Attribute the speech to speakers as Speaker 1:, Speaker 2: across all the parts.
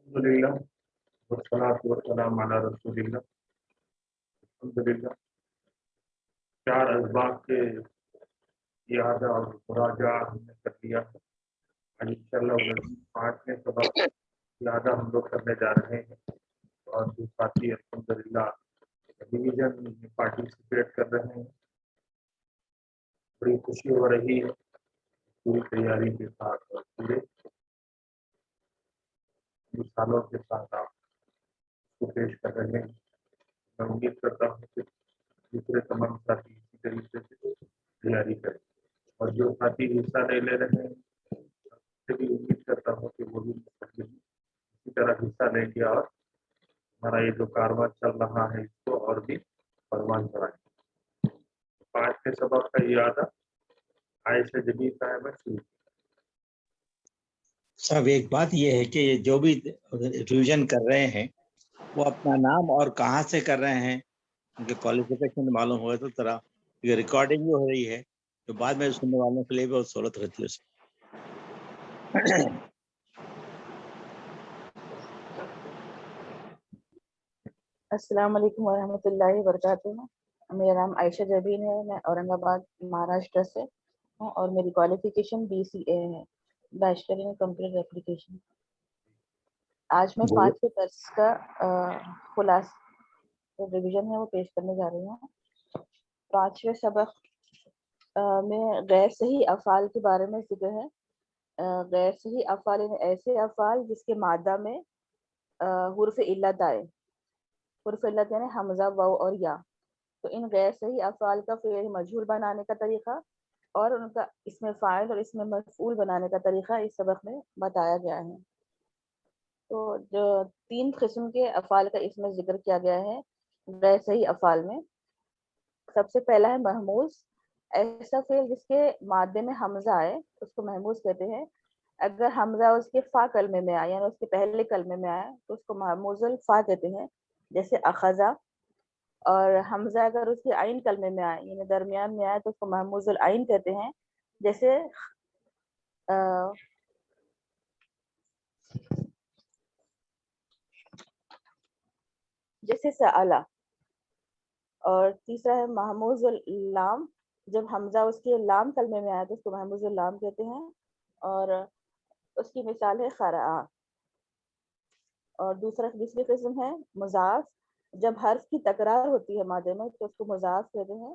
Speaker 1: الحمدللہ والصلاۃ والسلام علی رسول اللہ. الحمدللہ چار اسباق کے اعادہ اور مراجعہ ہم نے کر لیا. آج انشاءاللہ 5ویں سبق اعادہ ہم لوگ کرنے جا رہے ہیں، اور جو ساتھی الحمدللہ ڈویژن میں پارٹیسپیٹ کر رہے ہیں، بڑی خوشی ہو رہی ہے. پوری تیاری کے ساتھ اور پورے مثالوں کے ساتھ آپ کو پیش کر رہے ہیں. میں امید کرتا ہوں کہ دوسرے تمام ساتھی اسی طریقے سے تیاری کریں، اور جو ساتھی حصہ نہیں لے رہے ہیں سے بھی امید کرتا ہوں کہ وہ بھی اسی طرح حصہ لیں گے، اور ہمارا یہ جو کارواں چل رہا ہے اس کو اور بھی پروان چڑھائیں. 5ویں سبق کا اعادہ عائشہ جبیر صاحبہ شروع.
Speaker 2: صاحب ایک بات یہ ہے کہ جو بھی ریویژن کر رہے ہیں وہ اپنا نام اور کہاں سے کر رہے ہیں، ان کے کوالیفیکیشن معلوم ہوئے تو طرح یہ ریکارڈنگ بھی ہو رہی ہے تو بعد میں سننے والوں کے لیے بھی بہت سہولت رہتی ہے اس میں.
Speaker 3: السلام علیکم ورحمۃ اللہ وبرکاتہ. میرا نام عائشہ جبین ہے، میں اورنگ آباد مہاراشٹر سے ہوں، اور میری کوالیفیکیشن BCA ہے، بیچلر ان کمپیوٹر ایپلیکیشن. آج میں 5ویں درس کا خلاصہ ریویژن ہے وہ پیش کرنے جا رہی ہوں. 5ویں سبق میں غیر صحیح افعال کے بارے میں ذکر ہے. غیر صحیح افعال یعنی ایسے افعال جس کے مادہ میں حرف علت آئے. حرف علت یعنی حمزہ، واو اور یا. تو ان غیر صحیح افعال کا فعل مجہول بنانے کا طریقہ اور ان کا اسم فاعل اور اسم مفعول بنانے کا طریقہ اس سبق میں بتایا گیا ہے. تو جو 3 قسم کے افعال کا اس میں ذکر کیا گیا ہے غیر صحیح افعال میں. سب سے پہلا ہے محموز، ایسا فعل جس کے مادے میں حمزہ آئے اس کو محموز کہتے ہیں. اگر حمزہ اس کے فا کلمے میں آئے یعنی اس کے پہلے کلمے میں آئے تو اس کو محموز الفا کہتے ہیں، جیسے اخذا. اور حمزہ اگر اس کے عین کلمے میں آئے یعنی درمیان میں آئے تو اس کو محموز العین کہتے ہیں، جیسے سألا. اور تیسرا ہے محموز اللام، جب حمزہ اس کے لام کلمے میں آئے تو اس کو محموز اللام کہتے ہیں، اور اس کی مثال ہے قرأ. اور دوسری قسم ہے مضاف، جب حرف کی تکرار ہوتی ہے مادے میں تو اس کو مضاف کہتے ہیں.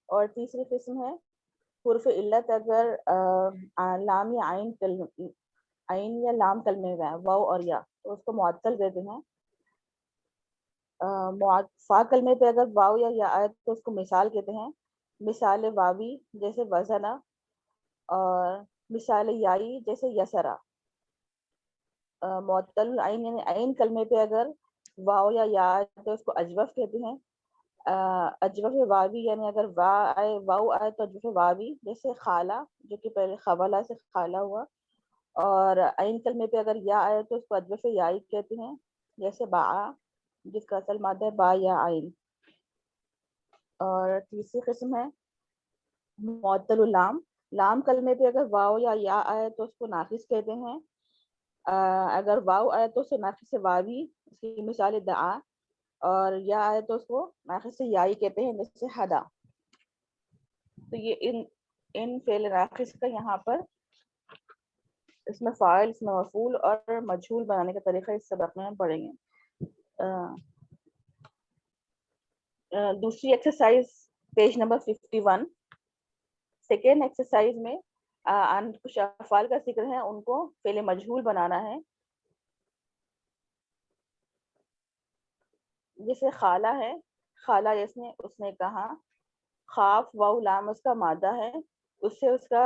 Speaker 3: اور تیسری قسم ہے حرف علت، اگر لام یا عین یا لام کلمے میں واو اور یا تو اس کو معطل کہتے ہیں. فا کلمے پہ اگر واو یا آئے تو اس کو مثال کہتے ہیں، مثال واوی جیسے وزنا، اور مثال یائی جیسے یسرا. معطل عین یعنی عین کلمے پہ اگر واو یا آئے تو اس کو اجوف کہتے ہیں. اجوف واوی یعنی اگر واو آئے تو اجوف واوی جیسے خالہ، جو کہ پہلے خوالہ سے خالہ ہوا. اور عین کلمے پہ اگر یا آئے تو اس کو اجوف یائی کہتے ہیں، جیسے با، جس کا اصل مادہ ہے با یا عین. اور تیسری قسم ہے معطل اللام، لام کلمے پہ اگر واو یا آئے تو اس کو ناقص کہتے ہیں. اگر واو آئے تو اسے ناقص واوی، اس کی مثال دعا، اور یا آئے تو اس کو ناقص یائی کہتے ہیں، جیسے حدا. تو یہ ان فعل ناقص کا یہاں پر اس میں فاعل، اس میں مفعول اور مجہول بنانے کا طریقہ اس سبق میں ہم پڑھیں گے. دوسری exercise page number 51. Second exercise میں کچھ افعال کا ذکر ہے، ان کو فعل مجہول بنانا ہے. جیسے خالہ ہے، خالہ اس نے کہا، خاف واو لام اس کا مادہ ہے، اس سے اس کا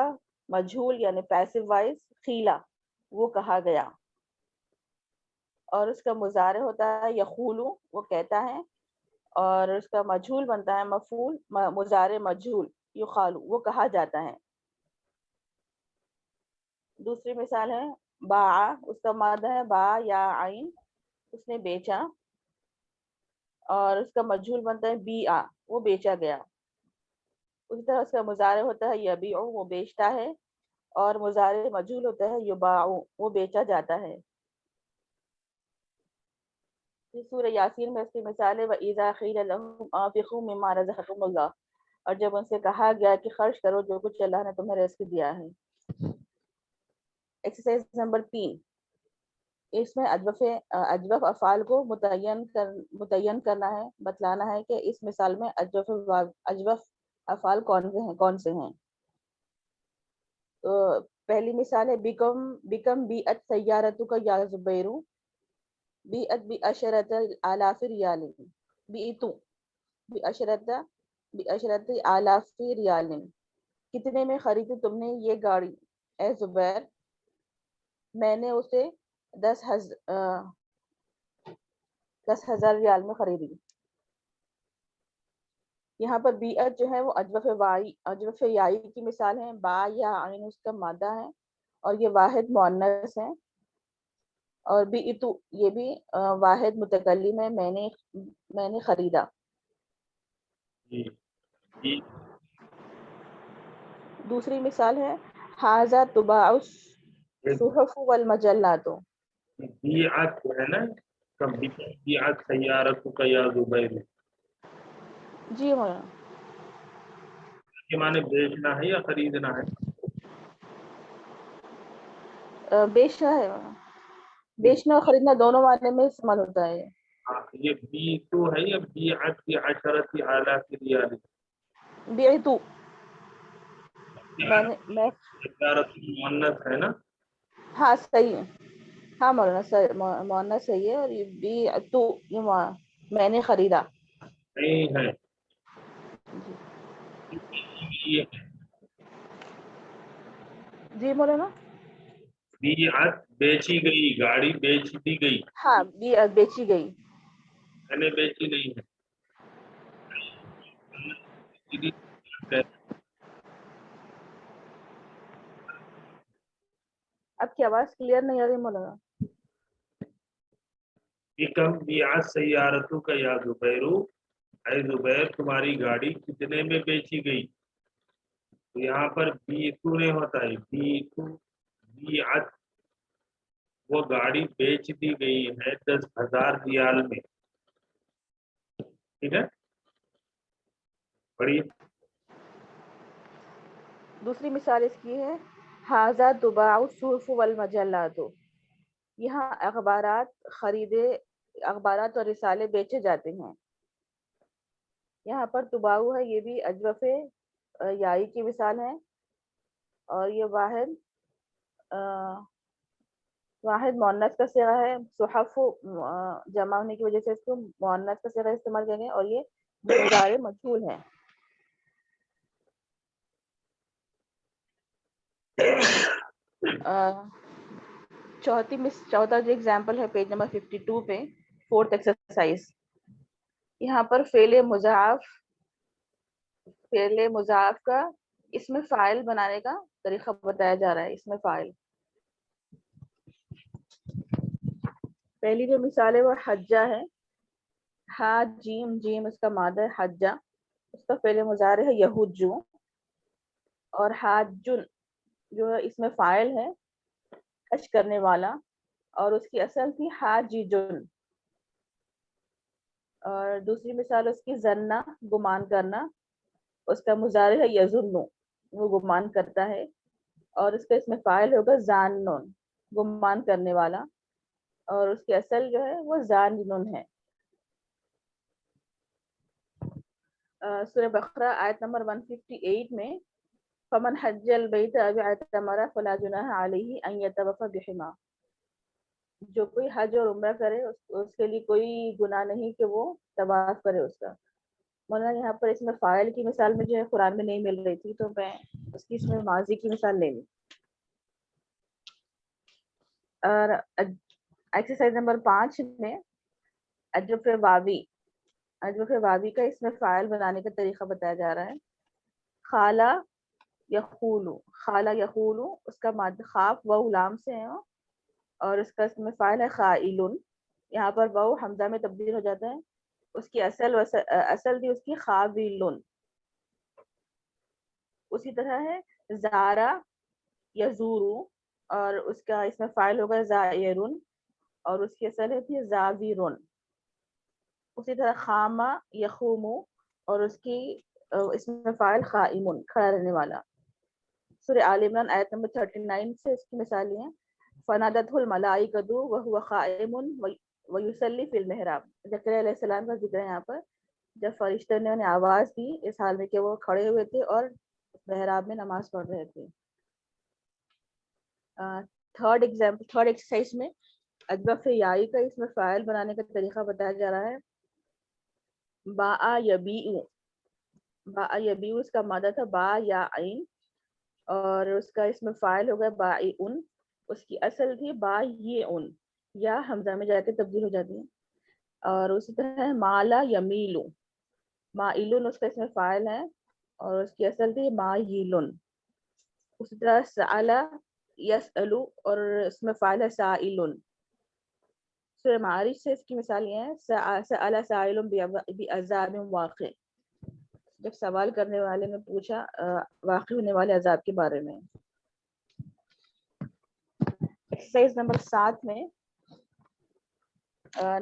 Speaker 3: مجہول یعنی پیسو وائز خیلا، وہ کہا گیا. اور اس کا مضارع ہوتا ہے یخولو، وہ کہتا ہے. اور اس کا مجہول بنتا ہے مفعول مضارع مجہول یخالو، وہ کہا جاتا ہے. دوسری مثال ہے باع، اس کا مادہ ہے با یا عین، اس نے بیچا. اور اس کا مجہول بنتا ہے بیع، وہ بیچا گیا. اسی طرح اس کا مضارع ہوتا ہے یبیع، وہ بیچتا ہے. اور مضارع مجہول ہوتا ہے یباع، وہ بیچا جاتا ہے. سورہ یاسین میں اس کی مثال ہے وَإِذَا قِيلَ لَهُمْ أَنفِقُوا مِمَّا رَزَقَكُمُ اللَّهُ، اور جب ان سے کہا گیا کہ خرچ کرو جو کچھ اللہ نے تمہیں رزق دیا ہے۔ ایکسرسائز نمبر 3، اس میں اجوف افعال کو متعین کرنا ہے، بتلانا ہے کہ اس مثال میں اجوف افعال کون سے ہیں۔ تو پہلی مثال ہے بیکم بیعت سیارتک یا زبیر، بیعت بعشرۃ آلاف ریال، بیعتو بعشرۃ آلاف ریال، کتنے میں خریدی تم نے یہ گاڑی اے زبیر؟ میں نے اسے 10,000 ریال میں خریدی۔ یہاں پر بیعت جو ہے وہ اجوف یائی کی مثال ہے، با یا عین اس کا مادہ ہے اور یہ واحد مؤنث ہے، اور بیعتو یہ بھی واحد متکلم ہے، میں نے خریدا۔ دوسری مثال ہے ھذا تباع الصحف والمجلات۔
Speaker 1: بیعت ہے نا، بیعت سیارتک یا زبیر،
Speaker 3: جی مولانا،
Speaker 1: کے معنی بیچنا ہے یا خریدنا ہے؟
Speaker 3: بیچنا ہے، بیچنا اور خریدنا دونوں معنی میں استعمال ہوتا ہے۔
Speaker 1: یہ بی تو ہے یا بیعت بعشرۃ آلاف ریال؟
Speaker 3: بیعتو میں
Speaker 1: سیارت مؤنث ہے نا؟
Speaker 3: ہاں صحیح ہے، ہاں مولانا مؤنث صحیح ہے، اور یہ بیعتو یہ میں نے خریدا۔
Speaker 1: نہیں ہے، یہ
Speaker 3: جی مولانا،
Speaker 1: بیعت بیچی گئی، گاڑی بیچ دی گئی،
Speaker 3: ہاں بیعت بیچی گئی۔
Speaker 1: میں نے بیچی نہیں ہے۔
Speaker 3: اب کی آواز کلیئر نہیں آ رہی مولانا؟
Speaker 1: بیکم بیعت سیارتک یا زبیر، اے زبیر تمہاری گاڑی کتنے میں بیچی گئی؟ تو یہاں پر بیتو نہیں ہوتا ہے، بیتو بیعت، وہ گاڑی بیچ دی گئی ہے 10,000 ریال میں، ٹھیک ہے؟ پڑھیے۔
Speaker 3: دوسری مثال اس کی ہے ھذا تباع الصحف والمجلات، یہاں اخبارات اور رسالے بیچے جاتے ہیں۔ یہاں پر تباعو ہے، یہ بھی اجوف یائی کی مثال ہے، اور یہ واحد مؤنث کا صیغہ ہے، صحف جمع ہونے کی وجہ سے اس کو مؤنث کا صیغہ استعمال کریں گے، اور یہ مضارع مجھول ہے۔ چوتھا جو اگزامپل ہے پیج نمبر 52 پہ، فورتھ ایکسرسائز، یہاں پر فعل مضاف کا اس میں فاعل بنانے کا طریقہ بتایا جا رہا ہے۔ اس میں فاعل پہلی جو مثال ہے وہ حجہ ہے، ہا جیم اس کا مادہ ہے حجہ، اس کا فعل مضارع ہے یحجو، اور حاجن جو ہے اس میں فاعل ہے حج کرنے والا، اور اس کی اصل تھی حاججن۔ اور دوسری مثال اس کی ظنہ گمان کرنا، اس کا مضارع ہے یظن، وہ گمان کرتا ہے، اور اس کا اس میں فاعل ہوگا ظانن، گمان کرنے والا، اور اس کی اصل جو ہے وہ ظانن ہے۔ سورہ بقرہ آیت نمبر 158 میں فمن حج البیت او اعتمر فلا جناح علیہ ان یطوف بہما، جو کوئی حج اور عمرہ کرے اس کے لیے کوئی گناہ نہیں کہ وہ طواف کرے اس کا۔ مولانا یہاں پر اس میں فاعل کی مثال میں جو ہے قرآن میں نہیں مل رہی تھی، تو میں اس کی اس میں ماضی کی مثال لے لوں۔ اور ایکسرسائز نمبر 5 میں اجوف واوی کا اس میں فاعل بنانے کا طریقہ بتایا جا رہا ہے۔ خالہ یخولو، اس کا مادہ خاف واو لام سے ہے، اور اس کا اس میں فاعل ہے خائلن، یہاں پر واو حمزہ میں تبدیل ہو جاتا ہے، اس کی اصل تھی اس کی خاویلن۔ اسی طرح ہے زارا یزورو، اور اس کا اس میں فاعل ہوگا زائرن، اور اس کی اصل ہے تھی زاویرن۔ اسی طرح خاما یخوم اور اس کی اس میں فاعل قائم کھڑا رہنے والا. سورہ آل عمران آیت نمبر 39 سے اس کی مثالیں ہیں. فنادته الملائکۃ وهو قائم ویصلی فی المحراب. زکریا علیہ السلام کا ذکر ہے یہاں پر جب فرشتوں نے انہیں آواز دی اس حال میں کہ وہ کھڑے ہوئے تھے اور محراب میں نماز پڑھ رہے تھے. تھرڈ ایکسرسائز میں اجوف یائی کا اس میں فاعل بنانے کا طریقہ بتایا جا رہا ہے. باء یبیع اس کا مادہ تھا با یا عین اور اس کا اس میں فاعل ہو گیا بائعن. اس کی اصل تھی با یہ ان یا حمزہ میں جا کے تبدیل ہو جاتی ہے. اور اسی طرح مالا یمیل مائلن اس کا اس میں فاعل ہے اور اس کی اصل تھی مایلن. اسی طرح سألا یسألو اور اس میں فاعل ہے سائلن. سورہ معارج سے اس کی مثال یہ ہے سأل سائل بعذاب واقع. جب سوال کرنے والے نے پوچھا واقع ہونے والے عذاب کے بارے میں. ایکسرسائز نمبر 7 میں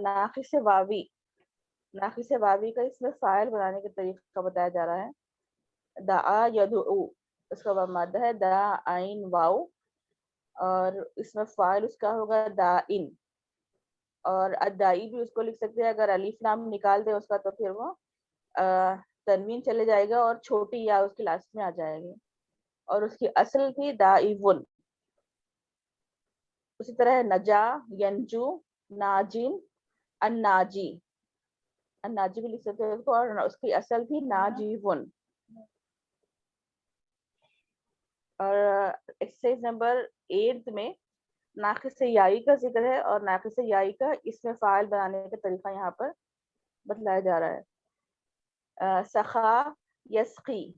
Speaker 3: ناقص واوی کا اس میں فاعل بنانے کا طریقہ بتایا جا رہا ہے. دعا یدعو اس کا مادہ ہے دا عین واو اور اس میں فاعل اس کا ہوگا دائن اور ادائی بھی اس کو لکھ سکتے ہیں. اگر الف لام نکال دے اس کا تو پھر وہ تنوین چلے جائے گا اور چھوٹی یا اس کی لاسٹ میں آ جائے گی اور اس کی اصل تھی دائون. اسی طرح نجا ینجو ناجین الناجی بھی لکھ سکتے ہیں اس کو اور اس کی اصل تھی ناجیون. اور ایکسرسائز نمبر 8 میں ناقص یائی کا ذکر ہے اور ناقص یائی کا اس میں فاعل بنانے کا طریقہ یہاں پر بتلایا جا رہا ہے. سخا یسقی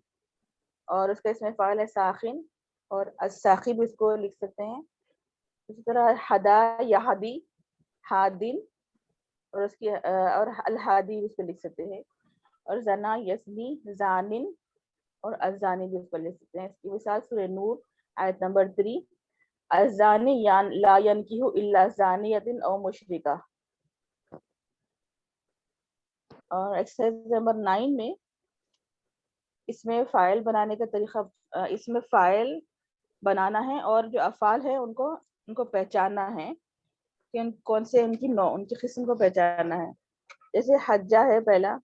Speaker 3: اور اس کا اس میں فاعل ہے ساخن اور الساقی بھی اس کو لکھ سکتے ہیں. اسی طرح ہدا یہدی ہادن اور اس کی اور الہادی بھی اس کو لکھ سکتے ہیں. اور زنا یسنی زانن اور الزانی بھی اس کو لکھ سکتے ہیں. اس کی مثال سورہ نور آیت نمبر 3 الزانی لا ينکح الا زانیۃ او مشرکہ. اور ایکسرسائز نمبر 9 میں اس میں فاعل بنانے کا طریقہ اس میں فاعل بنانا ہے اور جو افعال ہے ان کو پہچاننا ہے کہ کون سے ان کی قسم کو پہچاننا ہے. جیسے حجہ ہے پہلا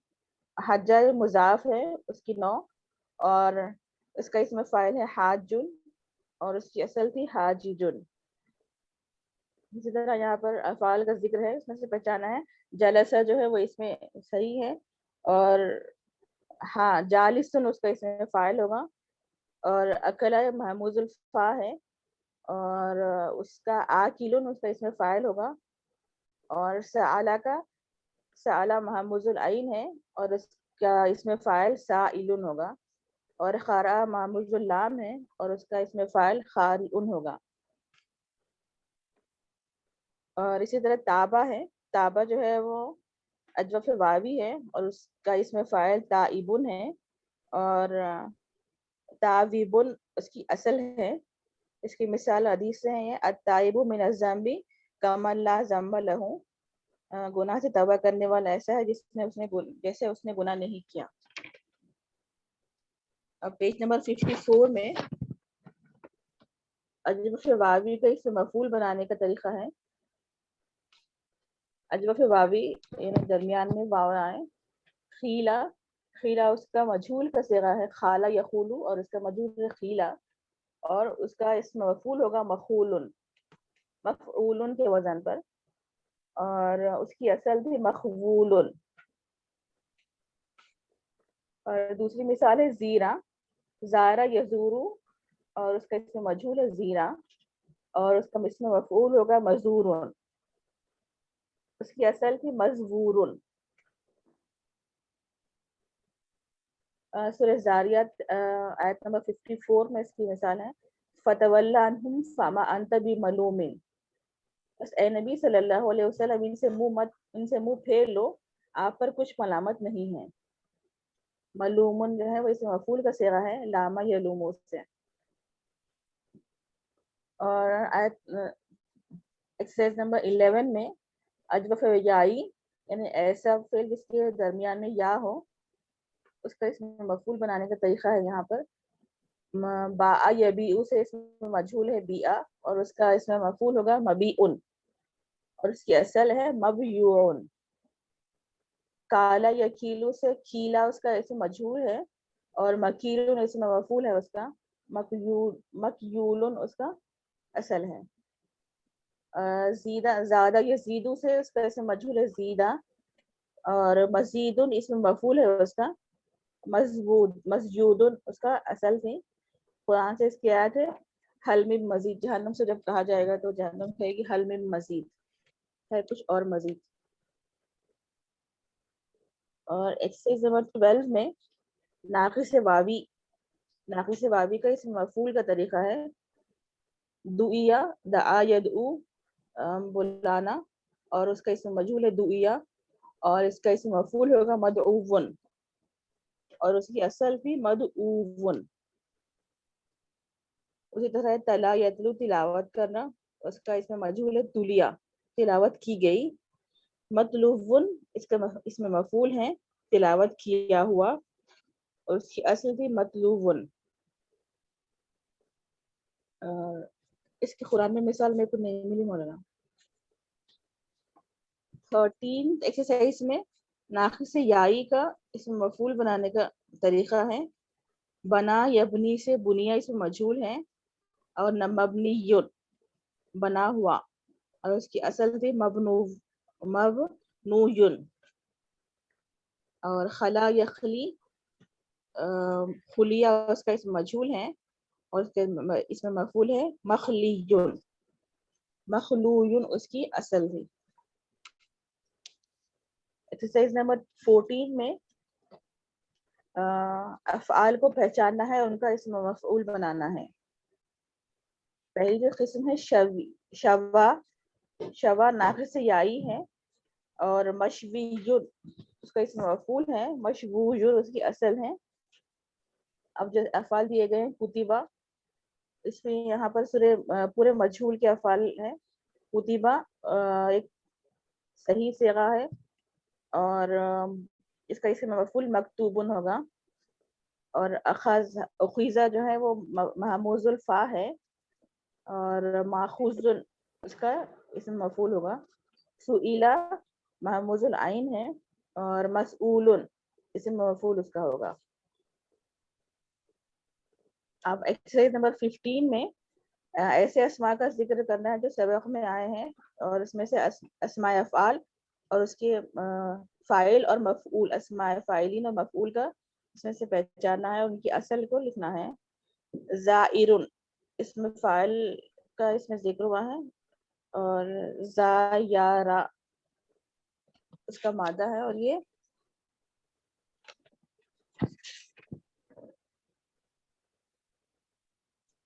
Speaker 3: حجہ مضاف ہے اس کی نوع اور اس کا اس میں فاعل ہے حاجن اور اس کی اصل تھی حاججن. اسی طرح یہاں پر افعال کا ذکر ہے اس میں سے پہچانا ہے. جلسہ جو ہے وہ اس میں صحیح ہے اور ہاں جالسن اس کا اس میں فاعل ہوگا اور اکلا محموز الفا ہے اور اس کا آکلن اس کا اس میں فاعل ہوگا اور سعلا محموز العین ہے اور اس کا اس میں فاعل سائلن ہوگا اور خارا محموز اللام ہے اور اس کا اس میں فاعل خارئن ہوگا. اور اسی طرح تابہ ہے تابہ جو ہے وہ اجوف واوی ہے اور اس کا اس میں فاعل تائبن ہے اور تاویبن اس کی اصل ہے. اس کی مثال حدیث سے ہیں التائب من الذنب کمن لا ذنب لہ. گناہ سے توبہ کرنے والا ایسا ہے جیسے اس نے گناہ نہیں کیا. اب پیج نمبر 54 میں اجوف واوی کا اس میں مفعول بنانے کا طریقہ ہے. اجوف واوی یعنی درمیان میں واو آئے. خیلا اس کا مجھول کا صیغہ ہے خالا یخولو اور اس کا مجھول ہے خیلا اور اس کا اس میں مفعول ہوگا مفعولن کے وزن پر اور اس کی اصل تھی مخبولن. اور دوسری مثال ہے زیرا زارا یزورو اور اس کا اس میں مجھول ہے زیرا اور اس کا اس میں مفعول ہوگا مزورن. اس کی اصل تھی مزورن. سورہ زاریات آیت نمبر 54 میں اس کی مثال ہے فتول عنہم فما انت بملوم. بس اے نبی صلی اللہ علیہ وسلم ان سے منہ پھیر لو آپ پر کچھ ملامت نہیں ہے. ملومن جو ہے وہ اس مفعول کا صیغہ ہے لاما یلوم سے. اور ایکسرسائز نمبر 11 میں اجوف یائی یعنی ایسا فعل جس کے درمیان میں یا ہو، اس کا اس میں مفعول بنانے کا طریقہ ہے یہاں پر باء یبیع سے اس میں مجھول ہے بیع، اور اس کا اس میں مفعول ہوگا مبیعن، اور اس کی اصل ہے مبیوعن. کالا یکیلو سے کیلا اس کا اس میں مجھول ہے، اور مکیلن اس میں مفعول ہے اس کا مکیولن اس کا اصل ہے. زیدہ زیادہ یزیدو سے اس کا اس میں مجھول ہے زیدہ، اور مزیدن اس میں مفعول ہے اس کا مسجودن اس کا اصل تھی. قرآن سے اس کی آیت ہے حل من مزید، جہنم سے جب کہا جائے گا تو جہنم کہے گی حل من مزید، ہے کچھ اور مزید. اور ایکسرسائز نمبر 12 میں ناقص واوی کا اس مفعول کا طریقہ ہے دعیا، دعا یدعو بلانا، اور اس کا اس میں مجھول ہے دعیا، اور اس کا اس میں مفعول ہوگا مدعوون، اور اس کی اصل بھی مدعوون. اسی طرح تلا یتلو تلاوت کرنا، اس کا اس میں مجھول ہے تلیا، تلاوت کی گئی. مطلوبن اس میں مفعول ہے تلاوت کیا ہوا، اور اس کی اصل بھی مطلوبن. اس کی قرآن میں مثال میرے کو نہیں ملی مولانا. 13 ایکسرسائز میں ناقص یائی کا اس میں مفعول بنانے کا طریقہ ہے بنا یبنی سے بنیا اس میں مجھول ہے، اور مبنی بنا ہوا، اور اس کی اصل تھی مبنوین. اور خلا یخلی خلیہ اس کا اس میں مجھول ہے، اور اس میں مفعول ہے مخلیون اس کی اصل تھی. ایکسرسائز نمبر 14 میں افعال کو پہچاننا ہے، ان کا اس میں مفعول بنانا ہے. پہلی جو قسم ہے شوا ناقص یائی ہے، اور مشویون اس کا اس میں مفعول ہے مشوویون اس کی اصل ہے. اب جو افعال دیے گئے ہیں کتبہ، اس میں یہاں پر پورے مجہول کے افعال ہیں. کتبہ ایک صحیح صیغہ ہے، اور اس کا اس میں مفعول مکتوبن ہوگا. اور اخیزہ جو ہے وہ محموز الفا ہے، اور ماخوذ اس کا اس میں مفعول ہوگا. سئیلا محموز العین ہے، اور مسئول اس میں مفعول اس کا ہوگا. اب ایکسرسائز نمبر 15 میں ایسے اسماء کا ذکر کرنا ہے جو سبق میں آئے ہیں، اور اس میں سے اسماء افعال اور اس کے فاعل اور مفعول، اسماء فاعلین اور مفعول کا اس میں سے پہچاننا ہے، ان کی اصل کو لکھنا ہے. زائرن اس میں فاعل کا اس میں ذکر ہوا ہے، اور زایارا اس کا مادہ ہے، اور یہ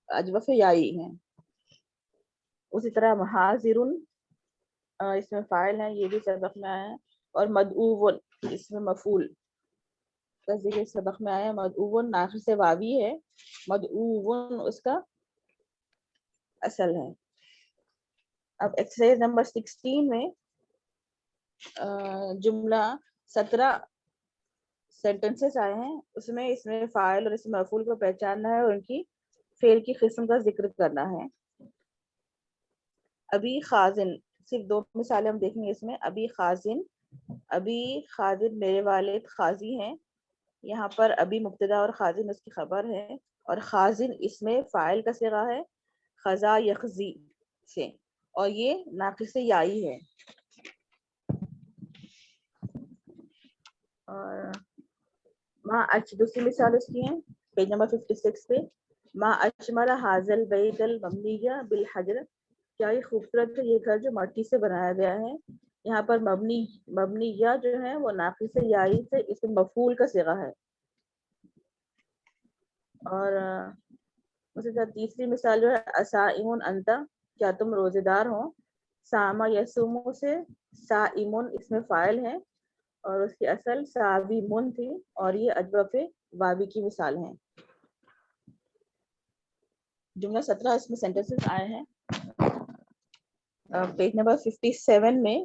Speaker 3: اجوف یائی ہیں. اسی طرح حاضرن اس میں فاعل ہے، یہ بھی سبق میں آیا ہے. اور مدعوون اس میں مفعول کا ذکر سبق میں آیا ہے. مدعوون ناقص واوی ہے، مدعوون اس کا اصل ہے. اب ایکسرسائز نمبر 16 میں جملہ 17 سینٹنسز آئے ہیں، اس میں فاعل اور اس میں مفعول کو پہچاننا ہے، اور ان کی فعل کی قسم کا ذکر کرنا ہے. ابھی خازن، صرف 2 مثالیں ہم دیکھیں گے اس میں. ابھی خازن میرے والد قاضی ہیں. یہاں پر ابھی مبتدا اور خازن اس کی خبر ہے، اور خازن اس میں فاعل کا صیغہ ہے خزا یخزی سے، اور یہ ناقص یائی ہے. اور دوسری مثال اس کی ہے پیج نمبر 56 پہ. ما اجمل حاضل بیت المبنیہ بالحجر، کیا یہ خوبصورت ہے یہ گھر جو مٹی سے بنایا گیا ہے. یہاں پر مبنی یا جو ہے وہ ناقص یائی سے اس میں مفعول کا صیغہ ہے. اور اسی طرح تیسری مثال جو ہے اسائمون انتا، کیا تم روزے دار ہو. ساما یسومو سے سائمون اس میں فاعل ہے، اور اس کی اصل ساویمون تھی، اور یہ اجوف واوی کی مثال ہیں. جملہ 17 اس میں سینٹنسز آئے ہیں. پیج نمبر 57 میں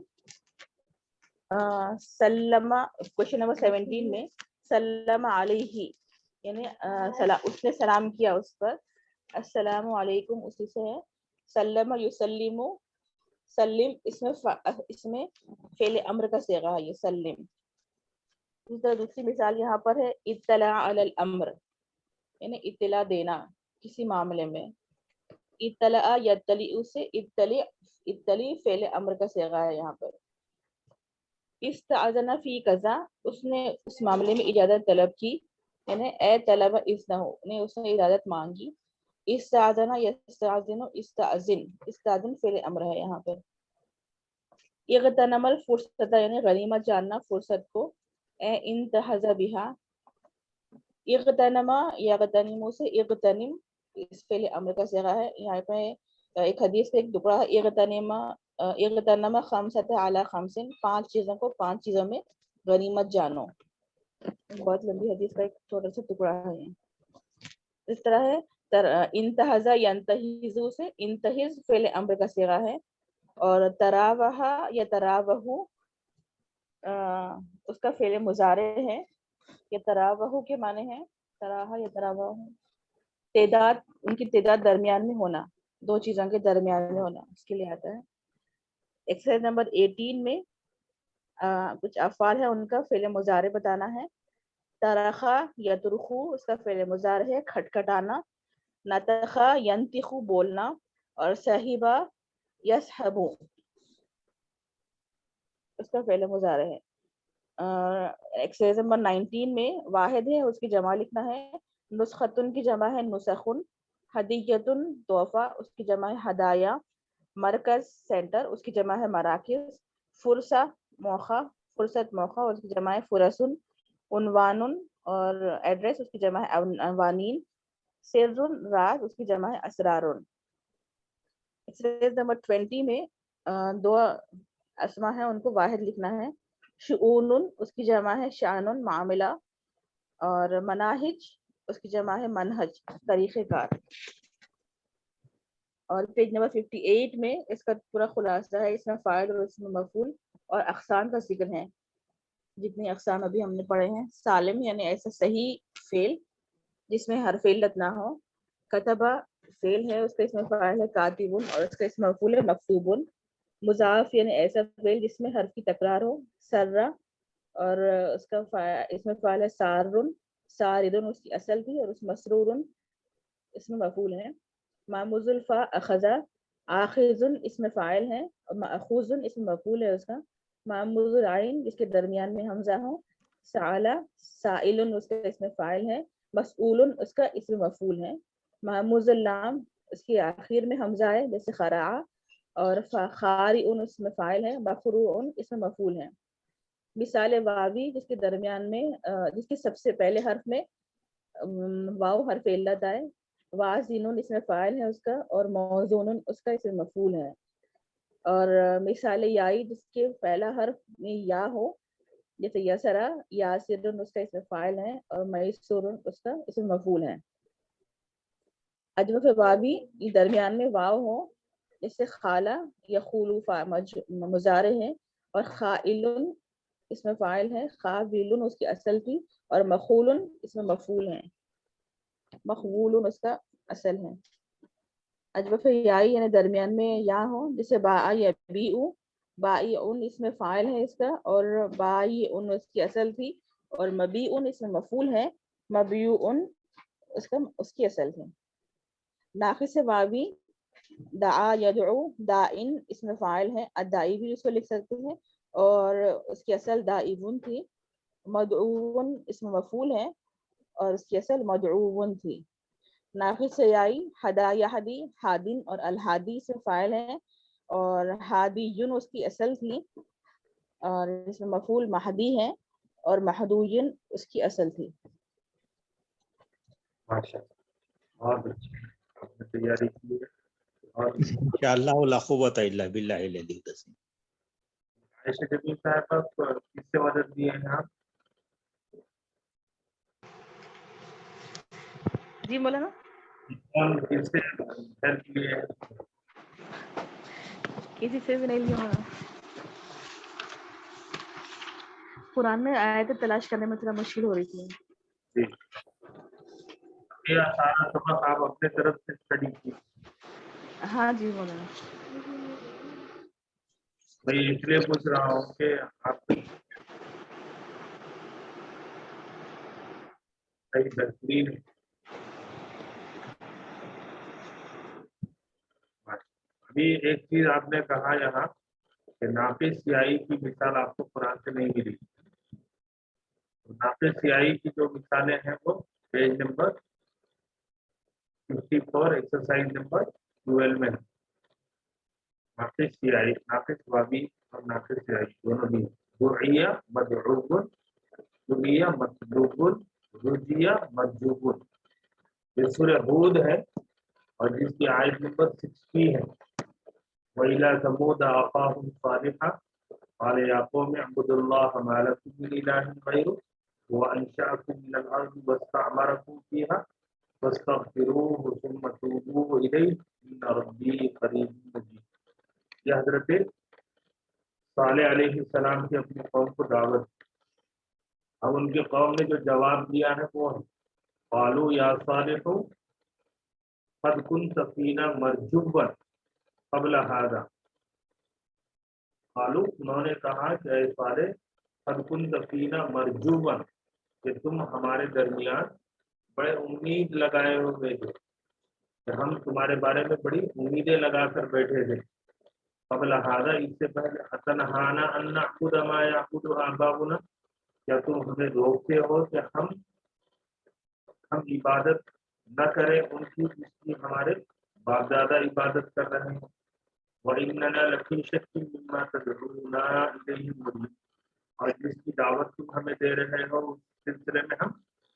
Speaker 3: سلم کوشچن نمبر 17 میں سلم علیہ یعنی اس نے سلام کیا اس پر. السلام علیکم اسی سے ہے. سلم یسلم سلم اس میں فعل امر کا صیغہ ہے یہ سلم. اس طرح دوسری مثال یہاں پر ہے اطلاع علی الامر یعنی اطلاع دینا کسی معاملے میں. اطلاع یطلع سے اطلع فعل امر کا صیغہ ہے یہاں پر. استعذن فی قضا اس نے اس معاملے میں اجازت طلب کی یعنی اے طلب اذنہ نے اس نے اجازت مانگی. استعذن یستعذن استعذن فعل امر ہے یہاں پر. اغتنم الفرصت یعنی غنیمت جاننا فرصت کو. اے انتہز بہا اغتنم یغتنم سے اغتنم اس فعل امر کا صیغہ ہے. یہاں پہ ایک حدیث کا ایک ٹکڑا ہے اغتنم خمسۃ علی خمس 5 چیزوں کو 5 چیزوں میں غنیمت جانو. بہت لمبی حدیث کا ایک چھوٹا سا ٹکڑا ہے. اس طرح ہے انتہز ینتہز سے انتہز فعل امر کا صیغہ ہے. اور تراوہ یا تراوہ اس کا فعل مضارع ہے. یا تراوہ کے معنی ہے تراہا یا تراوہ تعداد ان کی تعداد درمیان میں ہونا 2 چیزوں کے درمیان میں ہونا اس کے لیے آتا ہے. ایکسرسائز نمبر 18 میں کچھ افعال ہے ان کا فعل مضارع بتانا ہے. ترخا یترخو اس کا فعل مضارع ہے کھٹکھٹانا. نتخا ینتخو بولنا. اور صحیبہ یصحبو اس کا فعل مضارع ہے. ایکسرسائز نمبر 19 میں واحد ہے اس کی جمع لکھنا ہے. نسختن کی جمع ہے نسخن. ہدیتن تحفہ اس کی جمع ہے ہدایا. مرکز سینٹر اس کی جمع ہے مراکز. فرصہ موقع فرصت موقع اس کی جمع ہے فرسن. عنوان اور ایڈریس اس کی جمع ہے عنوانین. سر راز اس کی جمع ہے اسرار. ایکسرسائز نمبر 20 میں 2 اسما ہے ان کو واحد لکھنا ہے. شؤون اس کی جمع ہے شان معاملہ. اور مناہج اس کی جمع ہے منہج طریقہ کار. اور پیج نمبر 58 میں اس کا پورا خلاصہ ہے. اس میں فاعل اور اس میں مفعول اور اقسام کا ذکر ہے. جتنے اقسام ابھی ہم نے پڑھے ہیں. سالم یعنی ایسا صحیح فعل جس میں حرف علت نہ ہو. کتبہ فعل ہے اس کا اس میں فاعل ہے کاتب اور اس کا اس میں مفعول ہے مکتوب. مضاف یعنی ایسا فعل جس میں حرف کی تکرار ہو. سرہ اور اس کا اس میں فاعل ہے سارن. ساردن اس کی اصل تھی اور اس مسرور اس میں مفعول ہے. معموز الفا اخذا آخذ اس میں فاعل ہے اور ماخوذ اس میں مفعول ہے اس کا. معموز العین جس کے درمیان میں حمزہ ہو. سعلا سائل اس کا اس میں فاعل ہے. مسئول اس کا اس میں مفعول ہے. معموز اللام اس کے آخر میں حمزہ ہے جیسے خرع. اور خارئ اس میں فاعل ہے. مفروع اس میں مفعول ہے. مثال واوی جس کے درمیان میں جس کے سب سے پہلے حرف میں واو حرف علت آئے. واضین اس میں فاعل ہے اس کا اور موزون اس کا اس میں مفعول ہے. اور مثال یائی جس کے پہلا حرف میں یا ہو جیسے یسرا یاسر اس کا اس میں فاعل ہے اور میسور اس کا اس میں مفعول ہے. اجوف واوی درمیان میں واو ہو جیسے خالہ یا خولو مضارع ہے. اور خائل اس میں فاعل ہے. خاویل اس کی اصل تھی اور مخول اس میں مفعول ہے. مخبول اس کا اصل ہے. اجوف یائی یعنی درمیان میں یا ہو جیسے باء یبیع. بائی ان اس میں فاعل ہے اس کا اور بائی ان اس کی اصل تھی اور مبیع اس میں مفعول ہے. مبیع اس کی اصل ہے. ناقص واوی دعا یدعو دائن اس میں فاعل ہے. ادائی بھی اس کو لکھ سکتے ہیں اور اس کی اصل دائبن تھی. مدعون اس میں مفعول ہے اور اس کی اصل مدعون تھی. ناقص یائی ہدا یہدی ہادن اور الہادی سے فاعل ہے اور ہادیون اس کی اصل تھی اور اس میں مفعول مہدی ہے اور مہدوین اس کی اصل تھی.
Speaker 1: ماشاءاللہ بہت اچھی آپ نے تیاری کی ہے. اور
Speaker 2: انشاءاللہ لا قوت الا باللہ العلی العظیم.
Speaker 1: عائشہ جمیل صاحب کس سے مدد دیے ہیں آپ؟
Speaker 3: جی مولانا
Speaker 1: کون کس سے ہیلپ لیے ہیں؟
Speaker 3: کسی سے بھی نہیں لیا ہونا. قرآن میں آیتیں تلاش کرنے میں تھوڑا مشکل ہو رہی تھی.
Speaker 1: جی یہ سارا سبق آپ اپنے طرف سے اسٹڈی کی؟
Speaker 3: ہاں جی مولانا.
Speaker 1: میں اس لیے پوچھ رہا ہوں کہ آپ صحیح بہترین. ابھی ایک چیز آپ نے کہا یہاں کہ ناقص سیاہی کی مثال آپ کو قرآن سے نہیں ملی. ناقص سیاہی کی جو مثالیں ہیں وہ پیج نمبر 54 ایکسرسائز نمبر 12 میں. ناقص سیاہی، ناقص وابی اور ناقص سیاہی دونوں بھی. دعیہ مدعوب، دعیہ مطلوب، رجیہ مجوب. یہ سورہ ہود ہے اور جس کی آیت نمبر 60 ہے. وَإِلَىٰ ثَمُودَ أَخَاهُمْ صَالِحًا قَالَ يَا قَوْمِ اعْبُدُوا اللَّهَ مَا لَكُم مِّنْ إِلَٰهٍ غَيْرُهُ وَأَنشَأَكُم مِّنَ الْأَرْضِ وَاسْتَعْمَرَكُم فِيهَا فَاسْتَغْفِرُوهُ ثُمَّ تُوبُوا إِلَيْهِ إِنَّ رَبِّي قَرِيبٌ مُّجِيبٌ. یہ حضرت صالح علیہ السلام کی اپنی قوم کو دعوت. اب ان کی قوم نے جو جواب دیا ہے وہ ہے قالوا یا صالح قد كنت فينا مرجوا قبل هذا. قالوا انہوں نے کہا کہ اے صالح قد كنت فينا مرجوا کہ تم ہمارے درمیان بڑے امید لگائے ہوئے تھے، کہ ہم تمہارے بارے میں بڑی امیدیں لگا کر بیٹھے تھے. قبل هذا اس سے پہلے اتنہانا ان نعبد ما يعبد آباؤنا، کیا تم ہمیں روکتے ہو کہ ہم عبادت نہ کریں ان کی جس کی ہمارے باپ دادا عبادت کر رہے ہیں. وَإِنَّنَا لَفِي شَكٍّ مِّمَّا تَدْعُونَا إِلَيْهِ مُرِيبٌ، اور جس کی دعوت تم ہمیں دے رہے ہو اس سلسلے میں ہم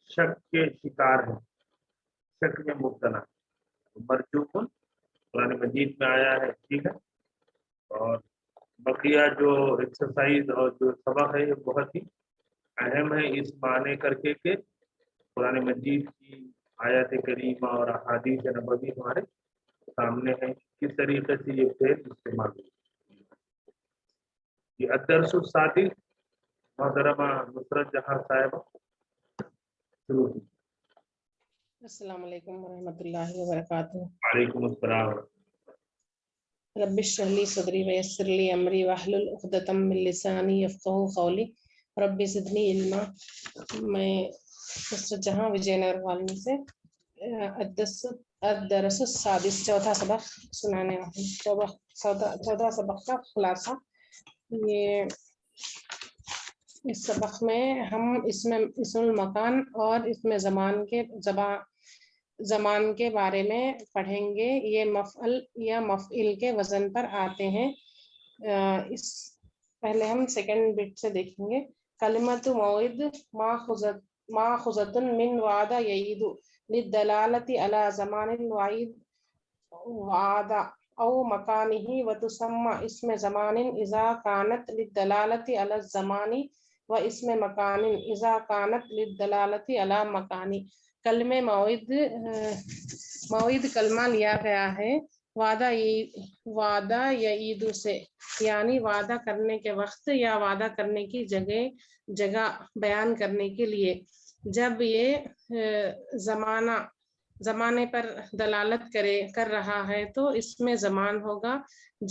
Speaker 1: شک کے شکار ہیں، شک میں مبتلا. مرجوب قرآن مجید میں آیا ہے. ٹھیک ہے. اور بقیہ جو ایکسرسائز اور جو سبق ہے یہ بہت ہی اہم ہے اس معنی کر کے کہ قرآن مجید کی آیات کریمہ اور احادیث نبوی ہمارے سامنے ہے کس طریقے سے یہ فعل استعمال ہوئی. یہ الدرس السادس محترمہ نصرت جہاں صاحبہ شروع کی.
Speaker 4: السلام علیکم ورحمۃ اللہ وبرکاتہ.
Speaker 1: وعلیکم السلام.
Speaker 4: رب اشرح لی صدری ویسر لی امری واحلل عقدۃ من لسانی یفقہوا قولی رب زدنی علما. میں مستر جہاں وجے نگر کالونی سے الدرس السادس چوتھا سبق سنانے والی. چوتھا سبق کا خلاصہ. یہ اس سبق میں ہم اسم المکان اور اسم زمان کے بارے میں پڑھیں گے. یہ مفعل یا مفعل کے وزن پر آتے ہیں. اس پہلے ہم سیکنڈ بٹ سے دیکھیں گے. کلمۃ موعد ماخوذۃ من وعد یعید للدلالۃ علی زمان الوعید وعد او مکانہ وتسمى اسم زمان اذا كانت للدلالۃ علی الزمان و اسم مکان اذا كانت للدلالۃ علی مکان. کلمہ موعد کلمہ لیا گیا ہے وعدہ یعید سے، یعنی وعدہ کرنے کے وقت یا وعدہ کرنے کی جگہ بیان کرنے کے لیے. جب یہ زمانے پر دلالت کر رہا ہے تو اس میں زمان ہوگا.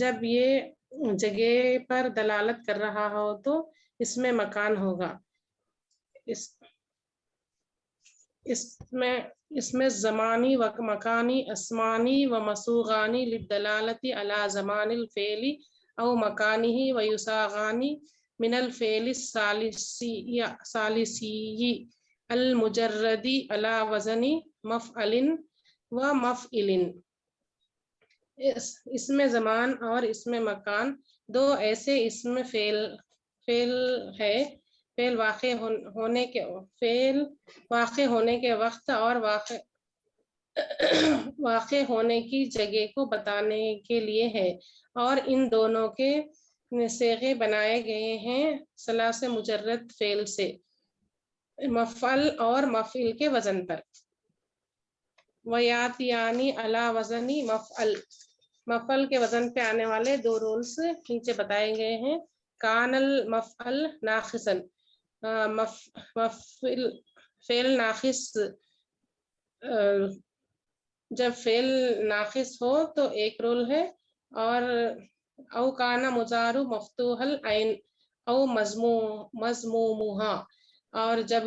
Speaker 4: جب یہ جگہ پر دلالت کر رہا ہو تو اس میں مکان ہوگا. اس میں زمانی و مکانی اسمانی و مسوغانی للدلالت علی زمان الفعل او مکانہ و یصاغانی من الفعل الثالثی المجرد علی وزن مفعل و مفعل. اس میں زمان اور اس میں مکان دو ایسے اسم فعل ہے. فعل واقع ہونے کے وقت اور واقع ہونے کی جگہ کو بتانے کے لیے ہے، اور ان دونوں کے صیغے بنائے گئے ہیں ثلاث مجرد فعل سے مفعل اور مفعل کے وزن پر. ویاتیانی علی وزن مفعل، مفعل کے وزن پہ آنے والے دو رولز نیچے بتائے گئے ہیں. کان المفعل ناقصا، فعل ناقص جب فعل ناقص ہو تو ایک رول ہے، اور او کانا مضارع مفتوح العین او مضمومها، اور جب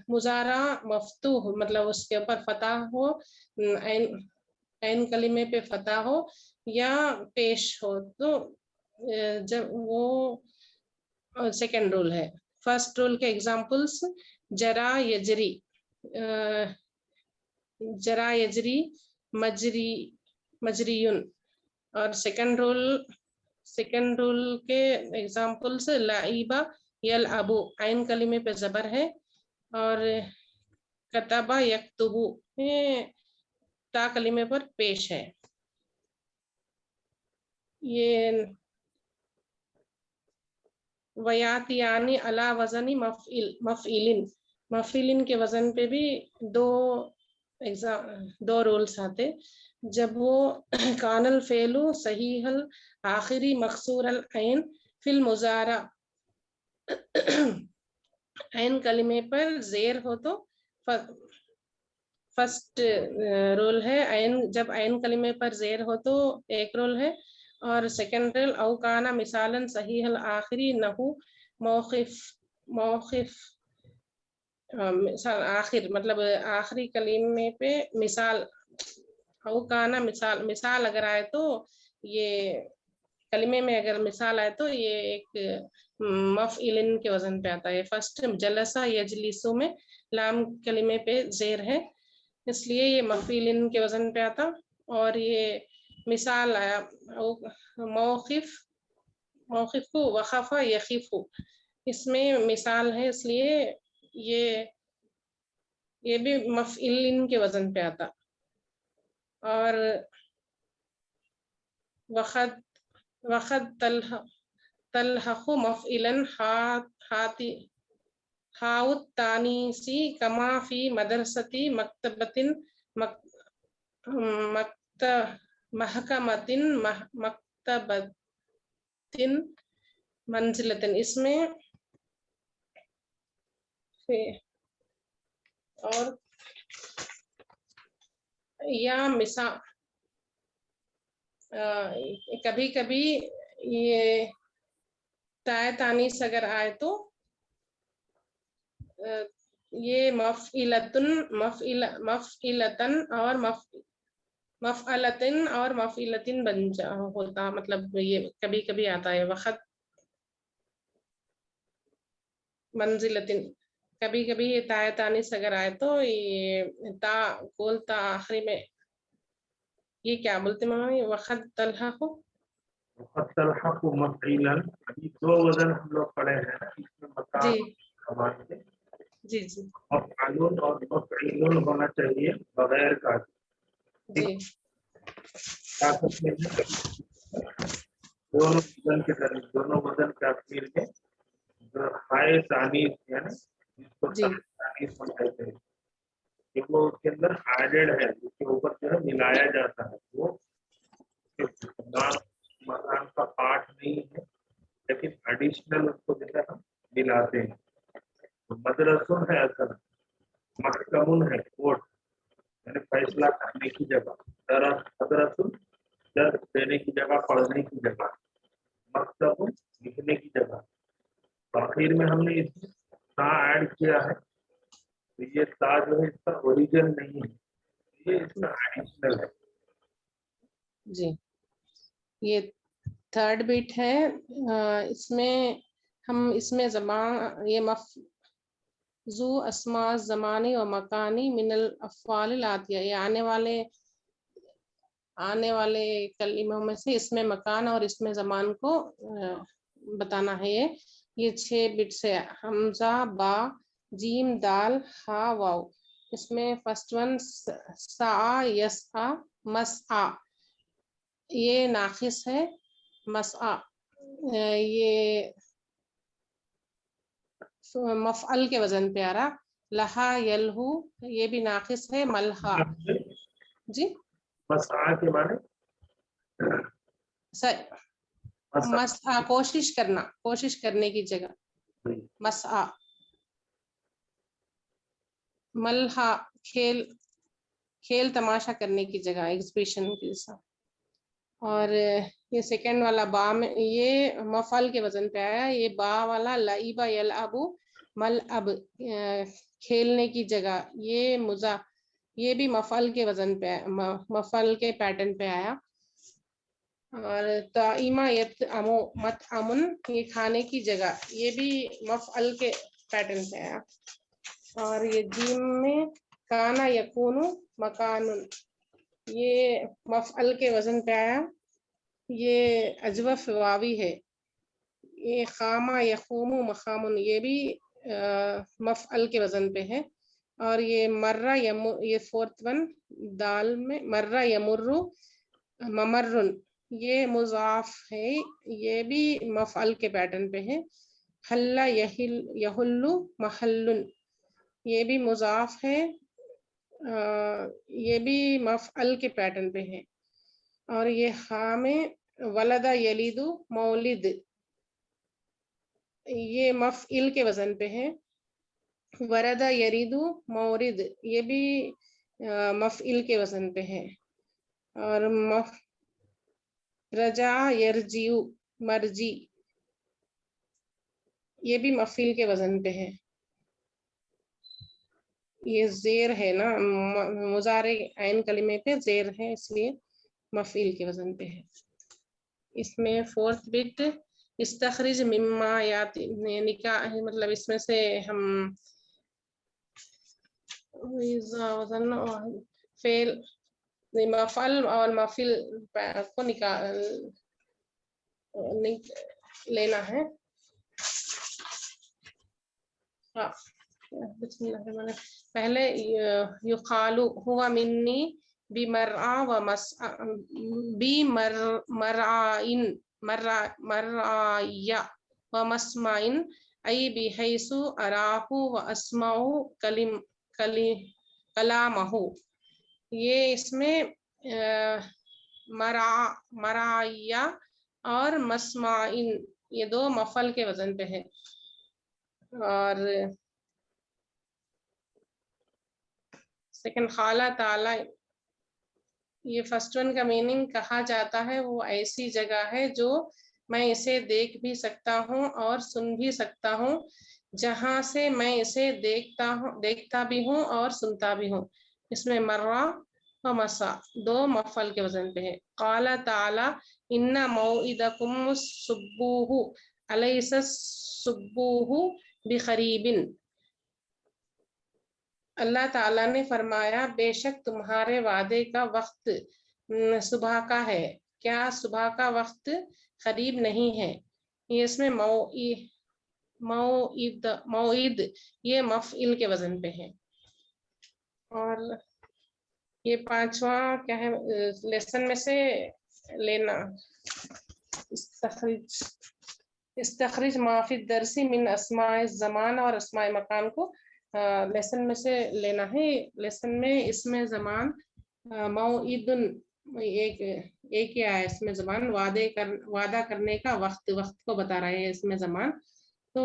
Speaker 4: مضارع مفتوح مطلب اس کے اوپر فتح ہو، عین کلمے پہ فتح ہو یا پیش ہو، تو جب وہ سیکنڈ رول ہے. فرسٹ رول کے ایگزامپلس جرا یجری، جرا یجری مجریون، اور سیکنڈ رول کے ایگزامپلس لعیبہ یلعبو، عین کلمے پہ زبر ہے، اور کتبہ یکتبو تا کلمے پر پیش ہے. یہ ویاتیانی علی وزن مفعیلن کے وزن پہ بھی دو رولز آتے. جب وہ کان الفعل صحیح الآخری مکسور العین فی المضارع، عین کلمے پر زیر ہو تو فرسٹ رول ہے، جب عین کلمے پر زیر ہو تو ایک رول ہے، اور سیکنڈ رول او کانا مثالا صحیح الآخری نحو موقف آخر مطلب آخری کلمے پہ مثال، او کانا مثال اگر آئے تو یہ کلمے میں اگر مثال آئے تو یہ ایک مفعیلن کے وزن پہ آتا ہے. فرسٹ جلسہ یجلسو میں لام کلمے پہ زیر ہے، اس لیے یہ مفعیلن کے وزن پہ آتا. اور یہ مثال آیا موقف کو وخف یخف، اس میں مثال ہے، اس لیے یہ بھی مفعیلن کے وزن پہ آتا. اور وقد تلحق مفعیلن ہاؤ تانیسی کما فی مدرستی مکتبتن محکمتن مکتبتن منزلتن، اس میں اور یا مثال کبھی کبھی یہ تائے تانیس اگر آئے تو یہ مفعیلتن اور مفعیلتن بن ہوتا، مطلب یہ کبھی کبھی آتا ہے. وقت منزلتن، کبھی کبھی یہ تائے تانیس اگر آئے تو یہ تا آخری میں یہ کیا بولتے ہیں، وقت تلحق
Speaker 1: مفعیلا، ابھی دو وزن ہم لوگ پڑھے ہیں نا، اس میں مکان زبان کے
Speaker 4: جی
Speaker 1: مفعول اور مفعیل ہونا چاہیے بغیر کا.
Speaker 4: جی
Speaker 1: دونوں وزن کے درمیان، دونوں وزن کا اخیر میں ہائے تانیث یعنی جس کو تانیث کہتے ہیں کہ وہ اس کے اندر ایڈڈ ہے، اس کے اوپر جو ہے ملایا جاتا ہے، وہ مکان کا پارٹ نہیں ہے لیکن ایڈیشنل اس کو جو ہے ہم ملاتے ہیں. مدرسون ہے اصل، محکمون ہے کورٹ یعنی فیصلہ کرنے کی جگہ، مدرسون درس دینے کی جگہ، پڑھنے کی جگہ، مکتب لکھنے کی جگہ. آخر میں ہم نے اس میں تا ایڈ کیا ہے، یہ تا جو ہے اس کا اوریجن نہیں ہے، یہ اس کا ایڈیشنل ہے.
Speaker 4: جی یہ تھرڈ بیٹ ہے، اس میں زبان یہ ذو اسماء زمانی و مکانی من الافعال الاتیہ، یہ آنے والے کلموں میں سے اس میں مکان اور اس میں زمان کو بتانا ہے. یہ 6 بٹس ہے، حمزہ با جیم دال ہا واو. اس میں فرسٹ ون سعا یسعا مسعا، یہ ناقص ہے. مسعا یہ مفعل کے وزن پہ آ رہا. لہا یلہو یہ بھی ناقص ہے. ملہا جی
Speaker 1: مسعا کے معنی
Speaker 4: مسعا کوشش کرنے کی جگہ مسعا. ملہا کھیل تماشا کرنے کی جگہ، ایگزیبیشن کی جیسا. اور یہ سیکنڈ والا با میں یہ مفعل کے وزن پہ آیا. یہ با والا لعبہ یلعب ملعب کھیلنے کی جگہ، یہ بھی مفعل کے وزن پہ مفعل کے پیٹرن پہ آیا. اور طعیمہ یطعم مطعم یہ کھانے کی جگہ، یہ بھی مفعل کے پیٹرن پہ آیا. اور یہ جیم میں کانا یکون مکان، یہ مفعل کے وزن پہ آیا. یہ اجوف واوی ہے. یہ خامہ یخوم مخام، یہ بھی مفعل کے وزن پہ ہے. اور یہ مرہ یہ فورتھ ون دال میں مرہ یمر ممرن، یہ مضاف ہے، یہ بھی مفعل کے پیٹرن پہ ہے. حل یحل محل، یہ بھی مضاف ہے، یہ بھی مفعل کے پیٹرن پہ ہے. اور یہ ہاں میں ولد یلید مولد، یہ مفعل کے وزن پہ ہے. ورد یرید مورد، یہ بھی مفعل کے وزن پہ ہے. اور رجع یرجیو مرجی، یہ بھی مفعل کے وزن پہ ہے. یہ زیر ہے نا، مضارع عین کلمے پہ زیر ہے، اس لیے مفعول کے وزن پہ ہے. اس میں فورتھ بٹ استخرج مما یاتی نکاح، مطلب اس میں سے ہم فعل مفعل اور مفعول کو لینا ہے. بسم اللہ الرحمن الرحیم. پہلے یقال ہوا منی بمرعا و بمرعائن مرعیا و مسمعن ای بحیث اراہ و اسمع کلامہ. یہ اس میں مرعیا اور مسمعن یہ دو مفعل کے وزن پہ ہے. اور سیکنڈ خالہ تعالی، یہ فرسٹ ون کا میننگ کہا جاتا ہے وہ ایسی جگہ ہے جو میں اسے دیکھ بھی سکتا ہوں اور سن بھی سکتا ہوں، جہاں سے میں اسے دیکھتا بھی ہوں اور سنتا بھی ہوں. اس میں مرہ و مسا دو مفعل کے وزن پہ ہے. قال تعالی ان موعدکم الصبح الیس الصبح بقریب، اللہ تعالیٰ نے فرمایا بے شک تمہارے وعدے کا وقت صبح کا ہے، کیا صبح کا وقت قریب نہیں ہے. یہ اس میں موعد یہ مفعل کے وزن پہ ہے. اور یہ پانچواں کیا ہے لیسن میں سے لینا، استخرج ما فی الدرس من اسماء الزمان اور اسماء مکان کو لیسن میں سے لینا ہے. لیسن میں اس میں زمان موعد ایک ہی آیا، اس میں زمان وعدہ کرنے کا وقت کو بتا رہے ہیں اس میں زمان، تو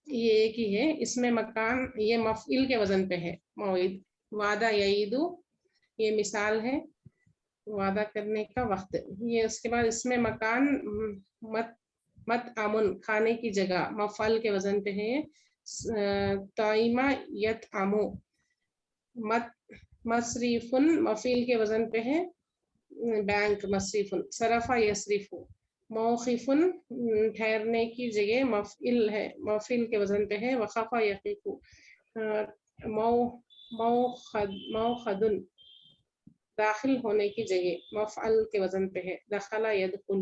Speaker 4: یہ ایک ہی ہے. اس میں مکان یہ مفعول کے وزن پہ ہے. موعد وعدہ یعیدو یہ مثال ہے وعدہ کرنے کا وقت. یہ اس کے بعد اس میں مکان مطعم کھانے کی جگہ مفعول کے وزن پہ ہے. طعیمہ یطعم مصریف مفعول کے وزن پہ ہے بینک مصریف. صرفہ یصرف موقف ٹھہرنے کی جگہ مفعول ہے، مفعول کے وزن پہ ہے. وقف یقف موخد داخل ہونے کی جگہ مفعول کے وزن پہ ہے. دخل یدخل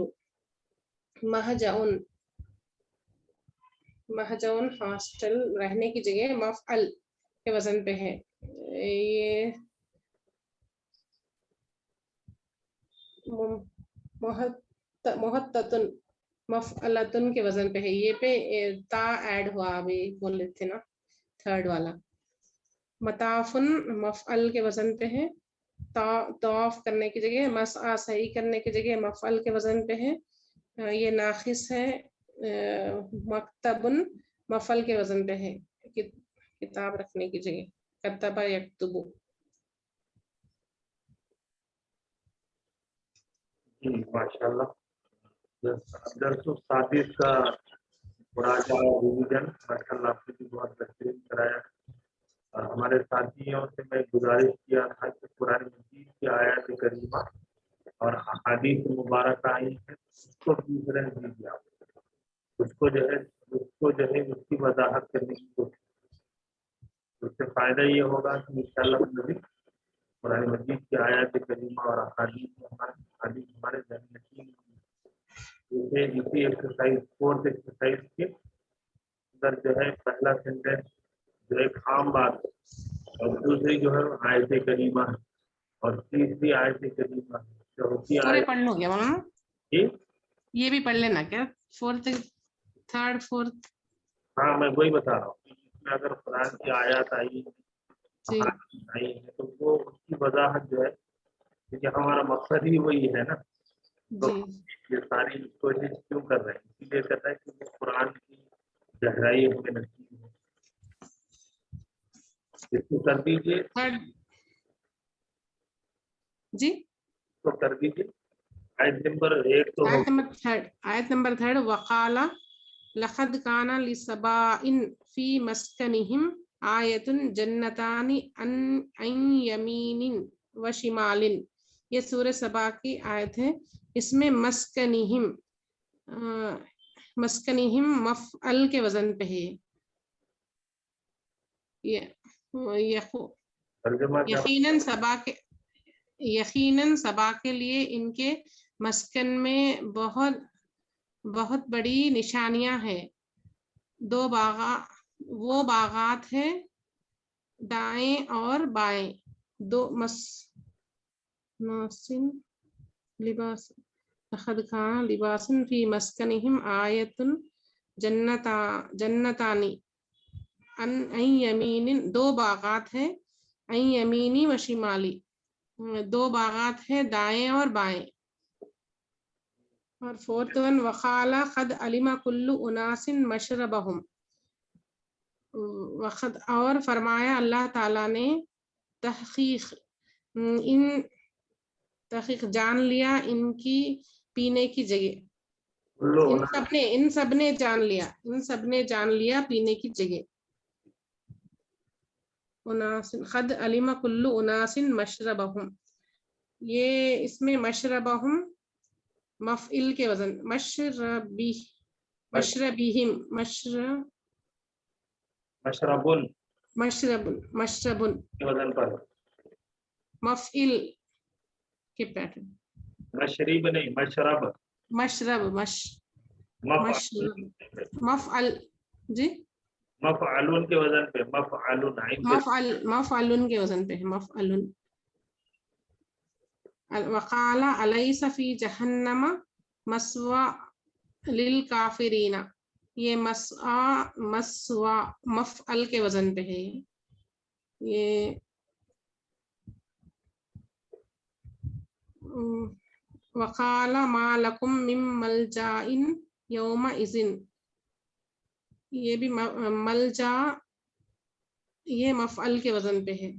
Speaker 4: مہجعن ہاسٹل رہنے کی جگہ مفعل کے وزن پہ ہے. یہ محتتن مفعلتن کے وزن پہ ہے. یہ پہ تا ایڈ ہوا ابھی بول رہے تھے نا تھرڈ والا. مطافن مفعل کے وزن پہ ہے. طواف کرنے کی جگہ مسعی صحیح کرنے کی جگہ مفعل کے وزن پہ ہے. یہ ناقص ہے. مکتبن مفعل کے وزن پہ ہے کتاب رکھنے کی جگہ. كتب يكتب.
Speaker 1: جی ماشاء اللہ. درس السادس کا مراجعہ ریویژن ماشاء اللہ آپ نے بھی بہت بہترین کرایا. ہمارے ساتھیوں سے میں گزارش کیا تھا کہ قرآن مجید کی آیات کریمہ اور احادیث مبارکہ آئی ہیں اس کو ریفرنس دیجیے آپ. اس کو جو ہے اس کی وضاحت کرنے کی کوشش. اس سے فائدہ یہ ہوگا کہ انشاءاللہ نبی قرآن مجید کی آیات کریمہ اور احادیث ہمارے ذہن نشین ہوگی. اسی ایکسرسائز 4th ایکسرسائز کے اندر جو ہے پہلا سینٹینس جو ایک عام بات اور دوسری جو ہے آیت کریمہ ہے اور تیسری آیت کریمہ ہے. چوتھی
Speaker 4: پورے
Speaker 1: آیت
Speaker 4: پڑھ لو گیا مولانا,
Speaker 1: جی
Speaker 4: یہ بھی پڑھ لینا کیا, 4th 3rd 4th.
Speaker 1: ہاں میں وہی بتا رہا ہوں کہ اس میں اگر قرآن کی آیات آئی
Speaker 4: جی
Speaker 1: احادیث آئی ہے تو وہ اس کی وضاحت جو ہے کیونکہ ہمارا مقصد ہی وہی ہے نا. تو
Speaker 4: جی
Speaker 1: یہ ساری کوشش کیوں کر رہے ہیں, اسی لیے کہتا ہے کہ وہ قرآن کی گہرائی ہمیں نصیب ہو. اس کو کر دیجیے,
Speaker 4: 3rd. جی
Speaker 1: تو کر دیجیے. آیت نمبر 1 تو ہو
Speaker 4: آیت نمبر 3 وقال لقد كان لسباء في مسكنهم آية جنتان عن يمين وشمال. یہ سورہ سبا کی آیت ہے. اس میں مسکنہم مفعل کے وزن پہ ہے.
Speaker 1: ترجمہ کیا
Speaker 4: یقیناً سبا کے لیے ان کے مسکن میں بہت بڑی نشانیاں ہیں. وہ باغات ہیں دائیں اور بائیں. دو مسن لباس لقد كان لباس في مسكنهم آية جنتانی ان یمین. دو باغات ہیں ان یمینی و شمالی, دو باغات ہیں دائیں اور بائیں. اور 4th ون وقال قد علم كل اناس مشربهم. وقد اور فرمایا اللہ تعالیٰ نے تحقیق جان لیا ان کی پینے کی جگہ. ان سب نے جان لیا پینے کی جگہ. قد علم كل اناس مشربهم, یہ اس میں مشربهم مفعل کے وزن مشربهم مشرب
Speaker 1: کے وزن پر
Speaker 4: مفعل کے پیٹرن.
Speaker 1: مشرب نہیں مشرب
Speaker 4: مفعل جی
Speaker 1: مفعلون کے وزن پہ
Speaker 4: مفعلن کے وزن پہ ہے مفعلن. وقال الیس فی جہنم مسوا للکافرین. یہ مسوا مفعل کے وزن پہ ہے. یہ وقال ما لکم من ملجا یومئذ. یہ بھی ملجا یہ مفعل کے وزن پہ ہے.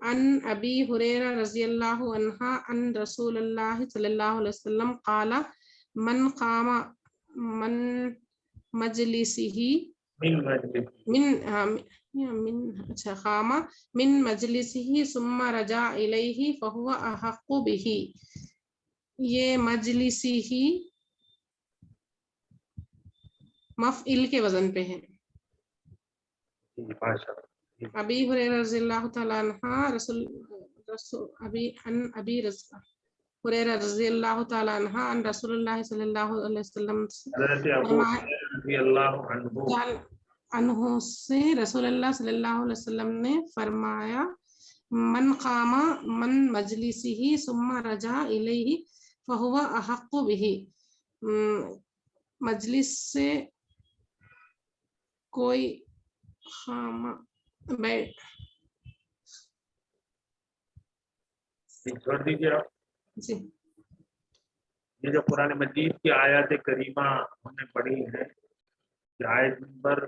Speaker 4: ان ابی ہریرہ رضی اللہ عنہ ان رسول اللہ صلی اللہ علیہ وسلم قال من قام من مجلسه قام من مجلسه ثم رجع الیہ فهو احق به. یہ مجلسه مفعل کے وزن پہ ہے. ابی ہریرہ رضی اللہ تعالیٰ عنہ ابی ہریرہ رضی اللہ تعالیٰ عنہ ان رسول اللہ صلی اللہ علیہ وسلم عنہ سے رسول اللہ صلی اللہ علیہ وسلم نے فرمایا من قام من مجلسه ثم رجع الیہ فهو احق به. مجلس سے کوئی
Speaker 1: چھوڑ دیجیے آپ.
Speaker 4: جی
Speaker 1: یہ جو قرآن مجید کی آیات کریمہ ہم نے پڑھی ہیں آیت نمبر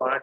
Speaker 1: 5